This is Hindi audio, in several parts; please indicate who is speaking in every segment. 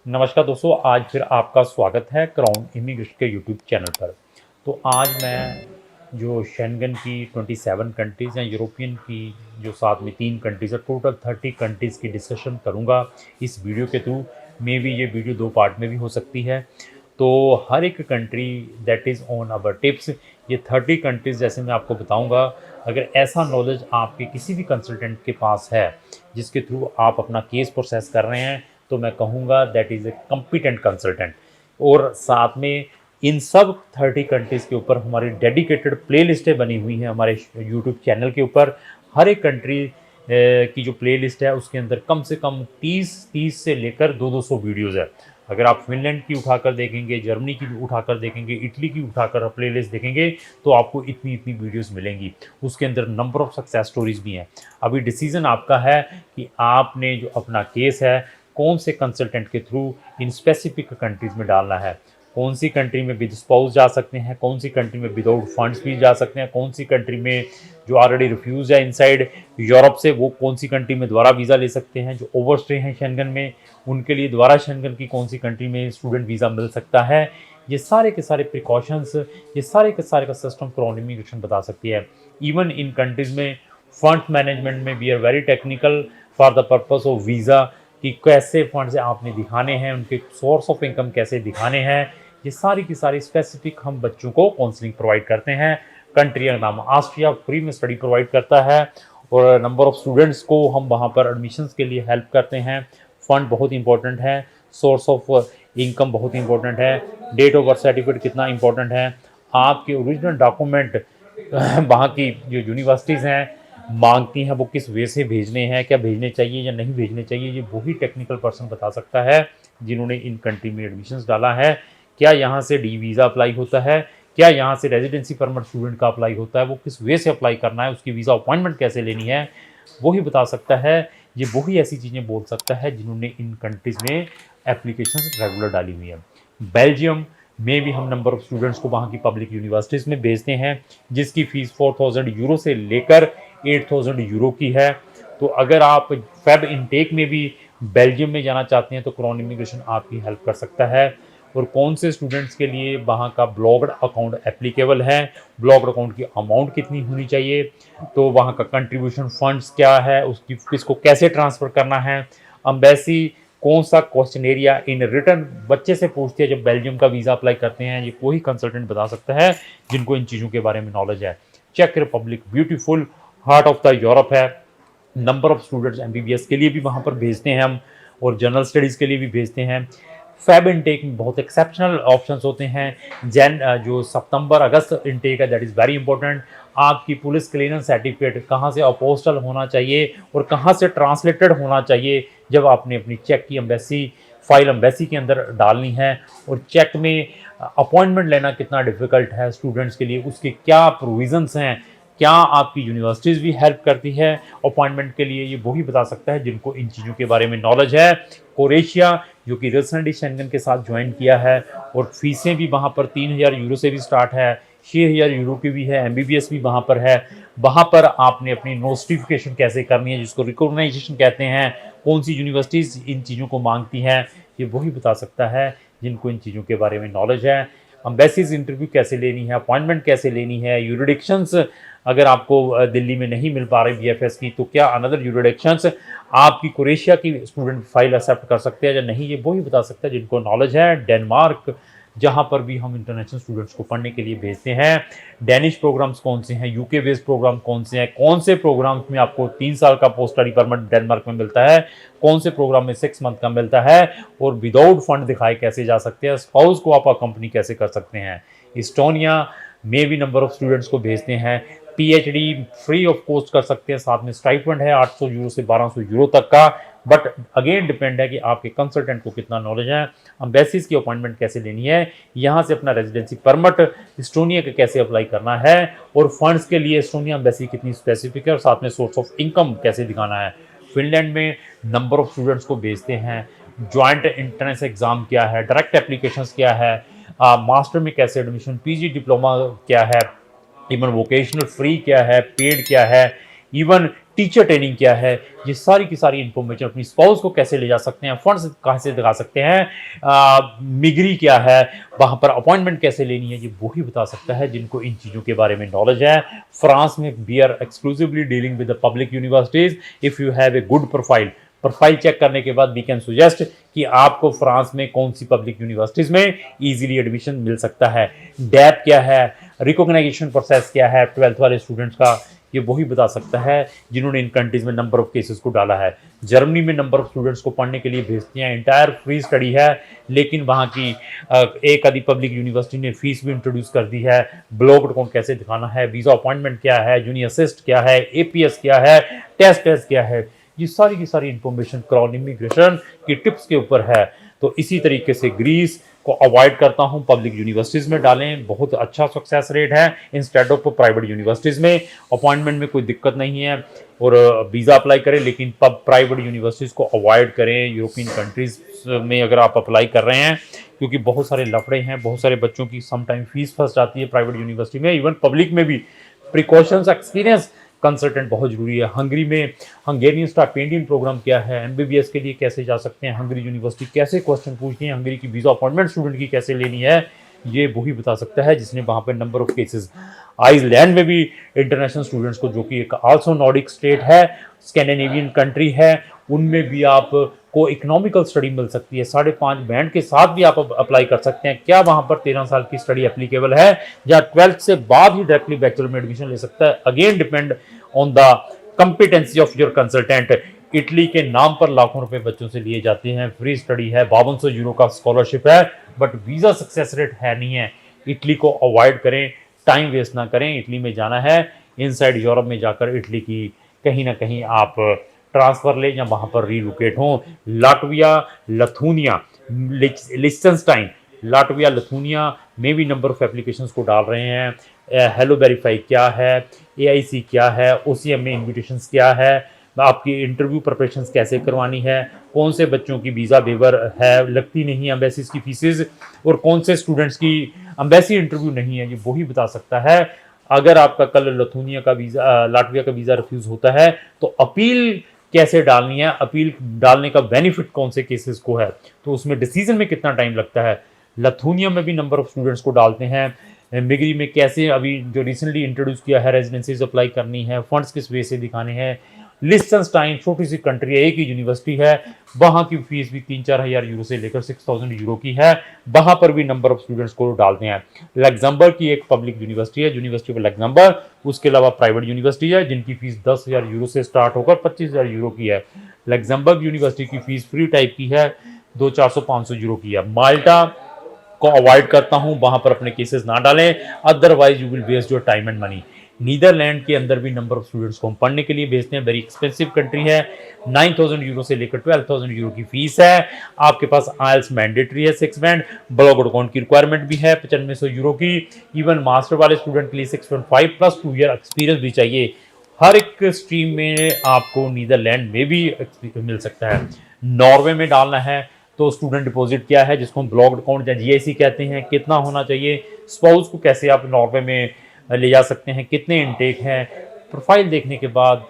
Speaker 1: नमस्कार दोस्तों, आज फिर आपका स्वागत है क्राउन इमिग्रेशन के यूट्यूब चैनल पर। तो आज मैं जो शेंगन की 27 कंट्रीज़ हैं, यूरोपियन की जो साथ में 3 कंट्रीज़ है, टोटल 30 कंट्रीज़ की डिस्कशन करूंगा इस वीडियो के थ्रू। मे बी ये वीडियो 2 पार्ट में भी हो सकती है। तो हर एक country that is on our tips, ये 30 कंट्रीज़ जैसे मैं आपको बताऊंगा। अगर ऐसा नॉलेज आपके किसी भी कंसल्टेंट के पास है जिसके थ्रू आप अपना केस प्रोसेस कर रहे हैं, तो मैं कहूँगा that is a competent consultant. और साथ में इन सब 30 कंट्रीज़ के ऊपर हमारी डेडिकेटेड प्ले लिस्टें बनी हुई हैं हमारे यूट्यूब चैनल के ऊपर। हर एक कंट्री की जो प्ले लिस्ट है उसके अंदर कम से कम 30 से लेकर 200 वीडियोज़ है। अगर आप फिनलैंड की उठाकर देखेंगे, जर्मनी की उठाकर देखेंगे, इटली की उठाकर प्ले लिस्ट देखेंगे, तो आपको इतनी इतनी वीडियोस मिलेंगी। उसके अंदर नंबर ऑफ सक्सेस स्टोरीज भी हैं। अभी डिसीजन आपका है कि आपने जो अपना केस है कौन से कंसल्टेंट के थ्रू इन स्पेसिफिक कंट्रीज़ में डालना है। कौन सी कंट्री में विद स्पाउस जा सकते हैं, कौन सी कंट्री में विदाउट फंड्स भी जा सकते हैं, कौन सी कंट्री में जो ऑलरेडी रिफ्यूज़ है इनसाइड यूरोप से, वो कौन सी कंट्री में दोबारा वीज़ा ले सकते हैं। जो ओवरस्टे हैं शेंगन में, उनके लिए दोबारा शेंगन की कौन सी कंट्री में स्टूडेंट वीज़ा मिल सकता है। ये सारे के सारे प्रिकॉशंस, ये सारे के सारे का सिस्टम क्राउन इमिग्रेशन बता सकती है। इवन इन कंट्रीज़ में फंड मैनेजमेंट में we are very technical for the purpose of visa, कि कैसे फंड्स आपने दिखाने हैं, उनके सोर्स ऑफ इनकम कैसे दिखाने हैं। ये सारी की सारी स्पेसिफिक हम बच्चों को काउंसलिंग प्रोवाइड करते हैं। कंट्री का नाम ऑस्ट्रिया फ्री में स्टडी प्रोवाइड करता है, और नंबर ऑफ स्टूडेंट्स को हम वहाँ पर एडमिशन्स के लिए हेल्प करते हैं। फ़ंड बहुत इंपॉर्टेंट है, सोर्स ऑफ इनकम बहुत इंपॉर्टेंट है, डेट ऑफ बर्थ सर्टिफिकेट कितना इंपॉर्टेंट है, आपके ओरिजिनल डॉक्यूमेंट वहाँ की जो यूनिवर्सिटीज़ हैं मांगती हैं वो किस वे से भेजने हैं, क्या भेजने चाहिए या नहीं भेजने चाहिए, ये वही टेक्निकल पर्सन बता सकता है जिन्होंने इन कंट्री में एडमिशन्स डाला है। क्या यहाँ से डी वीज़ा अप्लाई होता है, क्या यहाँ से रेजिडेंसी परमिट स्टूडेंट का अप्लाई होता है, वो किस वे से अप्लाई करना है, उसकी वीज़ा अपॉइंटमेंट कैसे लेनी है, वही बता सकता है। ये वही ऐसी चीज़ें बोल सकता है जिन्होंने इन कंट्रीज़ में एप्लीकेशंस रेगुलर डाली हुई है। बेल्जियम में भी हम नंबर ऑफ स्टूडेंट्स को वहाँ की पब्लिक यूनिवर्सिटीज़ में भेजते हैं, जिसकी फ़ीस 4000 यूरो से लेकर 8000 यूरो की है। तो अगर आप फेब इनटेक में भी बेल्जियम में जाना चाहते हैं तो क्राउन इमिग्रेशन आपकी हेल्प कर सकता है। और कौन से स्टूडेंट्स के लिए वहाँ का ब्लॉक्ड अकाउंट एप्लीकेबल है, ब्लॉक्ड अकाउंट की अमाउंट कितनी होनी चाहिए, तो वहाँ का कंट्रीब्यूशन फंड्स क्या है, उसकी किसको कैसे ट्रांसफ़र करना है, अम्बेसी कौन सा क्वेश्चन एरिया इन रिटर्न बच्चे से पूछती है जब बेल्जियम का वीज़ा अप्लाई करते हैं, ये कोई कंसल्टेंट बता सकता है जिनको इन चीज़ों के बारे में नॉलेज है। चेक Republic beautiful heart of the Europe है, नंबर ऑफ स्टूडेंट्स एमबीबीएस के लिए भी वहाँ पर भेजते हैं हम, और जनरल स्टडीज़ के लिए भी भेजते हैं। फेब इनटेक में बहुत एक्सेप्शनल ऑप्शंस होते हैं। जो सितंबर अगस्त इनटेक है दैट इज़ वेरी इंपॉर्टेंट। आपकी पुलिस क्लियरेंस सर्टिफिकेट कहाँ से अपोस्टल होना चाहिए और कहाँ से ट्रांसलेटेड होना चाहिए जब आपने अपनी चेक की एम्बेसी फाइल एम्बेसी के अंदर डालनी है। और चेक में अपॉइंटमेंट लेना कितना डिफ़िकल्ट है स्टूडेंट्स के लिए, उसके क्या प्रोविज़न्स हैं, क्या आपकी यूनिवर्सिटीज़ भी हेल्प करती है अपॉइंटमेंट के लिए, ये वही बता सकता है जिनको इन चीज़ों के बारे में नॉलेज है। क्रोएशिया जो कि रिसेंटली शेंगन के साथ ज्वाइन किया है, और फीसें भी वहाँ पर 3000 यूरो से भी स्टार्ट है, 6000 यूरो की भी है, एमबीबीएस भी वहाँ पर है। वहाँ पर आपने अपनी नोटिफिकेशन कैसे करनी है, जिसको रिकॉग्नाइजेशन कहते हैं, कौन सी यूनिवर्सिटीज़ इन चीज़ों को मांगती हैं, ये वही बता सकता है जिनको इन चीज़ों के बारे में नॉलेज है। एम्बेसीज इंटरव्यू कैसे लेनी है, अपॉइंटमेंट कैसे लेनी है, यूरिडिक्शंस अगर आपको दिल्ली में नहीं मिल पा रही बीएफएस की, तो क्या अनदर यूरिडिक्शंस आपकी क्रोएशिया की स्टूडेंट फाइल एक्सेप्ट कर सकते हैं या नहीं, ये वही बता सकता है जिनको नॉलेज है। डेनमार्क जहाँ पर भी हम इंटरनेशनल स्टूडेंट्स को पढ़ने के लिए भेजते हैं, डेनिश प्रोग्राम्स कौन से हैं, यूके बेस्ड प्रोग्राम कौन से हैं, कौन से प्रोग्राम्स में आपको 3 साल का पोस्ट स्टडी परमिट डेनमार्क में मिलता है, कौन से प्रोग्राम में 6 मंथ का मिलता है, और विदाउट फंड दिखाए कैसे जा सकते हैं, स्पाउस को आप कंपनी कैसे कर सकते हैं। इस्टोनिया में भी नंबर ऑफ स्टूडेंट्स को भेजते हैं, पीएचडी फ्री ऑफ कॉस्ट कर सकते हैं, साथ में स्टाइपेंड है 800 यूरो से 1200 यूरो तक का। बट अगेन डिपेंड है कि आपके कंसल्टेंट को कितना नॉलेज है। एम्बेसीज की अपॉइंटमेंट कैसे लेनी है, यहाँ से अपना रेजिडेंसी परमिट इस्टोनिया का कैसे अप्लाई करना है, और फंड्स के लिए इस्टोनिया एम्बेसी कितनी स्पेसिफिक है, और साथ में सोर्स ऑफ इनकम कैसे दिखाना है। फिनलैंड में नंबर ऑफ स्टूडेंट्स को भेजते हैं, ज्वाइंट एंट्रेंस एग्ज़ाम क्या है, डायरेक्ट एप्लीकेशंस क्या है, मास्टर में कैसे एडमिशन, पीजी डिप्लोमा क्या है, इवन वोकेशनल फ्री क्या है, पेड क्या है, इवन टीचर ट्रेनिंग क्या है, ये सारी की सारी इंफॉर्मेशन, अपनी स्पाउस को कैसे ले जा सकते हैं, फंड्स कहाँ से दिखा सकते हैं, मिगरी क्या है, वहाँ पर अपॉइंटमेंट कैसे लेनी है, ये वही बता सकता है जिनको इन चीज़ों के बारे में नॉलेज है। फ्रांस में we are exclusively dealing with the public universities. If you have a good profile check करने के बाद वी कैन सुजेस्ट कि आपको फ्रांस में कौन सी पब्लिक यूनिवर्सिटीज़ में इजीली एडमिशन मिल सकता है। डैप क्या है, रिकॉग्नाइजेशन प्रोसेस क्या है 12th वाले स्टूडेंट्स का, ये वही बता सकता है जिन्होंने इन कंट्रीज में नंबर ऑफ केसेस को डाला है। जर्मनी में नंबर ऑफ स्टूडेंट्स को पढ़ने के लिए भेजते हैं, इंटायर फ्री स्टडी है, लेकिन वहाँ की एक आधी पब्लिक यूनिवर्सिटी ने फीस भी इंट्रोड्यूस कर दी है। ब्लॉग अकाउंट कैसे दिखाना है, वीज़ा अपॉइंटमेंट क्या है, जूनियर असिस्ट क्या है, एपीएस क्या है, टेस्ट क्या है, ये सारी की सारी इंफॉर्मेशन क्राउन इमिग्रेशन की टिप्स के ऊपर है। तो इसी तरीके से ग्रीस को अवॉइड करता हूं, पब्लिक यूनिवर्सिटीज़ में डालें, बहुत अच्छा सक्सेस रेट है इंस्टेड ऑफ प्राइवेट यूनिवर्सिटीज़ में। अपॉइंटमेंट में कोई दिक्कत नहीं है और वीज़ा अप्लाई करें, लेकिन प्राइवेट यूनिवर्सिटीज़ को अवॉइड करें यूरोपियन कंट्रीज़ में अगर आप अप्लाई कर रहे हैं, क्योंकि बहुत सारे लफड़े हैं, बहुत सारे बच्चों की समटाइम फीस फंस जाती है प्राइवेट यूनिवर्सिटी में। इवन पब्लिक में भी प्रिकॉशंस एक्सपीरियंस कंसल्टेंट बहुत जरूरी है। हंगरी में हंगेरियन स्टाइपेंडियन प्रोग्राम क्या है, एमबीबीएस के लिए कैसे जा सकते हैं, हंगरी यूनिवर्सिटी कैसे क्वेश्चन पूछती है, हंगरी की वीज़ा अपॉइंटमेंट स्टूडेंट की कैसे लेनी है, ये वही बता सकता है जिसने वहाँ पर नंबर ऑफ केसेस। आइसलैंड में भी इंटरनेशनल स्टूडेंट्स को, जो कि एक आल्सो नॉर्डिक स्टेट है, स्कैंडिनेवियन कंट्री है, उनमें भी आपको इकोनॉमिकल स्टडी मिल सकती है। 5.5 बैंड के साथ भी आप अप्लाई कर सकते हैं। क्या वहाँ पर 13 साल की स्टडी एप्लीकेबल है, या 12th से बाद ही डायरेक्टली बैचलर में एडमिशन ले सकता है, again depend on the competency of your consultant. Italy के नाम पर लाखों रुपए बच्चों से लिए जाते हैं, फ्री स्टडी है, 5200 यूरो का स्कॉलरशिप है, बट वीज़ा सक्सेस रेट है नहीं है। इटली को अवॉइड करें, टाइम वेस्ट ना करें। इटली में जाना है, इनसाइड यूरोप में जाकर इटली की कहीं ना कहीं आप ट्रांसफ़र लें या वहाँ पर रीलोकेट हों। लाटविया, लथूनिया, लिechtenstein, लाटविया, लथूनिया में भी नंबर ऑफ एप्लीकेशंस को डाल रहे हैं। हेलो वेरीफाई क्या है, एआईसी क्या है, ओसीएम में इन्विटेशंस क्या है, आपकी इंटरव्यू प्रिपरेशंस कैसे करवानी है, कौन से बच्चों की वीज़ा वेवर है, लगती नहीं है एम्बेसीज की फीसेस, और कौन से स्टूडेंट्स की एम्बेसी इंटरव्यू नहीं है, ये वही बता सकता है। अगर आपका कल लथूनिया का वीज़ा, लाटविया का वीज़ा रिफ्यूज़ होता है तो अपील कैसे डालनी है, अपील डालने का बेनिफिट कौन से केसेस को है, तो उसमें डिसीजन में कितना टाइम लगता है। लथूनिया में भी नंबर ऑफ स्टूडेंट्स को डालते हैं। मिगरी में कैसे अभी जो रिसेंटली इंट्रोड्यूस किया है, रेजिडेंसीज अप्लाई करनी है, फंड्स किस वे से दिखाने हैं। लिechtenstein छोटी सी कंट्री है, एक ही यूनिवर्सिटी है, वहाँ की फीस भी 3-4 हज़ार यूरो से लेकर 6000 यूरो की है, वहाँ पर भी नंबर ऑफ स्टूडेंट्स को डालते हैं। लग्जमबर्ग की एक पब्लिक यूनिवर्सिटी है, यूनिवर्सिटी ऑफ लग्जमबर्ग, उसके अलावा प्राइवेट यूनिवर्सिटी है जिनकी फीस 10,000 यूरो से स्टार्ट होकर 25,000 यूरो की है। लग्जमबर्ग यूनिवर्सिटी की फीस फ्री टाइप की है, 200-400-500 यूरो की है। माल्टा को अवॉइड करता हूं, वहां पर अपने केसेस ना डालें, otherwise you will waste your time and money. Netherland के अंदर भी नंबर ऑफ स्टूडेंट्स को हम पढ़ने के लिए भेजते हैं, वेरी एक्सपेंसिव कंट्री है, 9,000 यूरो से लेकर 12,000 यूरो की फीस है। आपके पास आइल्स मैंडेटरी है 6 बैंड, ब्लॉग अकाउंट की रिक्वायरमेंट भी है 9500 यूरो की। इवन मास्टर वाले स्टूडेंट के लिए 6.5 प्लस 2 ईयर एक्सपीरियंस भी चाहिए। हर एक स्ट्रीम में आपको नीदरलैंड में भी मिल सकता है। नॉर्वे में डालना है तो स्टूडेंट डिपॉजिट क्या है, जिसको हम ब्लॉक अकाउंट या जीआईसी कहते हैं, कितना होना चाहिए, स्पाउस को कैसे आप नॉर्वे में ले जा सकते हैं, कितने इनटेक हैं, प्रोफाइल देखने के बाद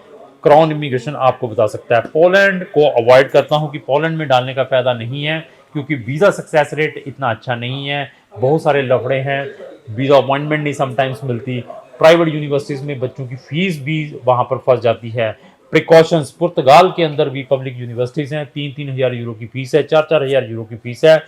Speaker 1: क्राउन इमिग्रेशन आपको बता सकता है। पोलैंड को अवॉइड करता हूं कि पोलैंड में डालने का फ़ायदा नहीं है, क्योंकि वीज़ा सक्सेस रेट इतना अच्छा नहीं है, बहुत सारे लफड़े हैं, वीज़ा अपॉइंटमेंट नहीं समटाइम्स मिलती, प्राइवेट यूनिवर्सिटीज़ में बच्चों की फ़ीस भी वहाँ पर फंस जाती है। प्रिकॉशंस, पुर्तगाल के अंदर भी पब्लिक यूनिवर्सिटीज़ हैं, 3-3 हज़ार यूरो की फ़ीस है, 4-4 हज़ार यूरो की फ़ीस है।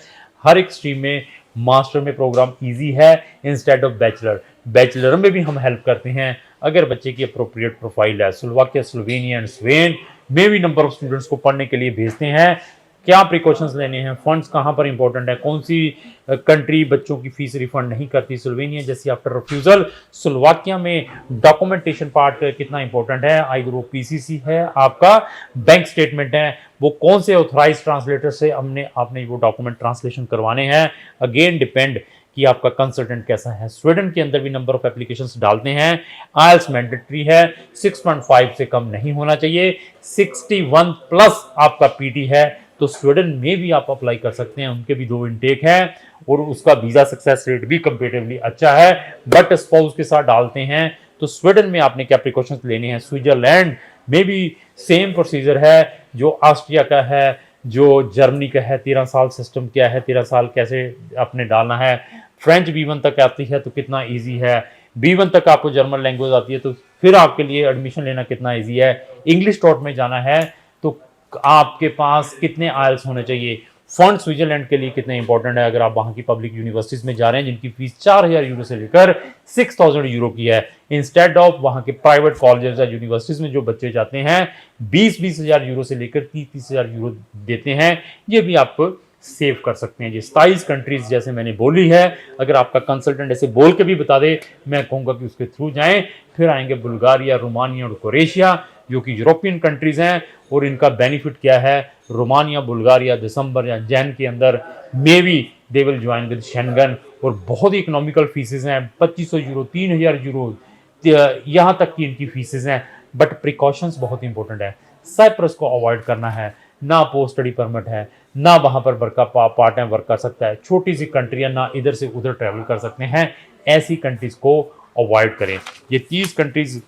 Speaker 1: हर एक स्ट्रीम में मास्टर में प्रोग्राम इजी है इंस्टेड ऑफ बैचलर। बैचलर में भी हम हेल्प करते हैं अगर बच्चे की अप्रोप्रिएट प्रोफाइल है। स्लोवाकिया, स्लोवेनिया एंड स्वेन में भी नंबर ऑफ स्टूडेंट्स को पढ़ने के लिए भेजते हैं। क्या प्रिकॉशंस लेने हैं, फंड्स कहाँ पर इंपॉर्टेंट है, कौन सी कंट्री बच्चों की फीस रिफंड नहीं करती, स्लोवेनिया जैसी आफ्टर रिफ्यूजल। स्लोवाकिया में डॉक्यूमेंटेशन पार्ट कितना इंपॉर्टेंट है, आइदर वो पीसीसी है, आपका बैंक स्टेटमेंट है, वो कौन से ऑथराइज ट्रांसलेटर से आपने वो डॉक्यूमेंट ट्रांसलेशन करवाने हैं, अगेन डिपेंड कि आपका कंसल्टेंट कैसा है। स्वीडन के अंदर भी नंबर ऑफ एप्लीकेशंस डालते हैं। आइल्स मैंडेटरी है, 6.5 से कम नहीं होना चाहिए, 61 प्लस आपका पीटी है तो स्वीडन में भी आप अप्लाई कर सकते हैं। उनके भी 2 इनटेक हैं और उसका वीज़ा सक्सेस रेट भी कंपेरेटिवली अच्छा है। बट स्पाउस के साथ डालते हैं तो स्वीडन में आपने क्या प्रिकॉशंस लेने हैं। Switzerland may be same procedure है जो ऑस्ट्रिया का है, जो जर्मनी का है, 13 साल सिस्टम क्या है, 13 साल कैसे अपने डालना है। फ्रेंच B1 तक आती है तो कितना ईजी है, B1 तक आपको जर्मन लैंग्वेज आती है तो फिर आपके लिए एडमिशन लेना कितना ईजी है। इंग्लिश टॉट में जाना है तो आपके पास कितने आयल्स होने चाहिए। फंड स्विट्जरलैंड के लिए कितने इंपॉर्टेंट है अगर आप वहां की पब्लिक यूनिवर्सिटीज में जा रहे हैं जिनकी फीस 4000 यूरो से लेकर 6000 यूरो की है, इंस्टेड ऑफ वहां के प्राइवेट कॉलेजेस या यूनिवर्सिटीज में जो बच्चे जाते हैं 20-20 हजार यूरो से लेकर 30-30 हजार यूरो देते हैं। ये भी आप सेव कर सकते हैं। ये 27 कंट्रीज जैसे मैंने बोली है, अगर आपका कंसल्टेंट ऐसे बोल के भी बता दे, मैं कहूंगा कि उसके थ्रू जाएं। फिर आएंगे बुल्गारिया, रोमानिया और क्रोएशिया जो कि यूरोपियन कंट्रीज हैं, और इनका बेनिफिट क्या है, रोमानिया बुल्गारिया दिसंबर या जैन के अंदर may be they will join with Schengen, और बहुत ही इकोनॉमिकल फीसेज हैं, 2500 यूरो 3000 यूरो यहाँ तक की इनकी फीसेज हैं। बट प्रिकॉशंस बहुत इंपॉर्टेंट है। साइप्रस को अवॉइड करना है, ना पोस्ट स्टडी परमिट है, ना वहां पर वर्क पार्ट टाइम वर्क कर सकता है, छोटी सी कंट्री है, ना इधर से उधर ट्रैवल कर सकते हैं, ऐसी कंट्रीज को अवॉइड करें। ये 30 कंट्रीज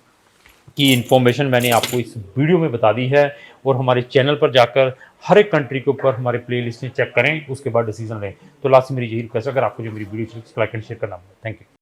Speaker 1: की इंफॉर्मेशन मैंने आपको इस वीडियो में बता दी है, और हमारे चैनल पर जाकर हर एक कंट्री के ऊपर हमारे प्लेलिस्ट में चेक करें, उसके बाद डिसीजन लें। तो लास्ट में मेरी यही रिक्वेस्ट है, अगर आपको जो मेरी वीडियो लाइक एंड शेयर करना, थैंक यू।